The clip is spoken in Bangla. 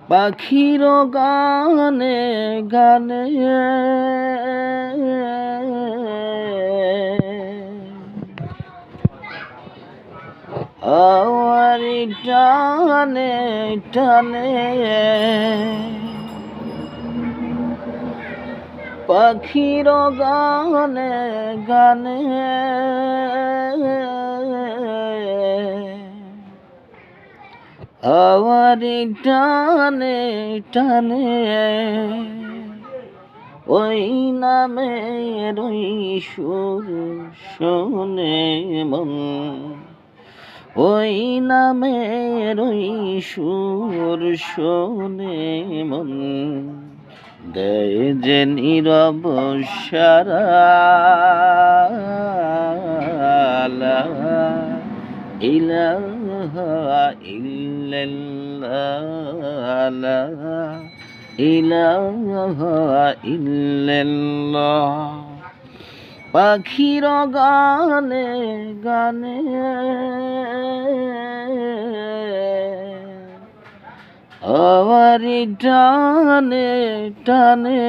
পাখির গানে গানে আওয়ারি টানে টানে পাখির গানে গানে আওয়ারি টানে টানে ওই নামের ওই সুর শোনে মন, ওই নামের ওই সুর শোনে মন, দেয় যে নীরব সারা লা ইলাহা ইল্লাল্লাহ লা ইলাহা ইল্লাল্লাহ। পাখির গানে গানে আওয়ারি টানে টানে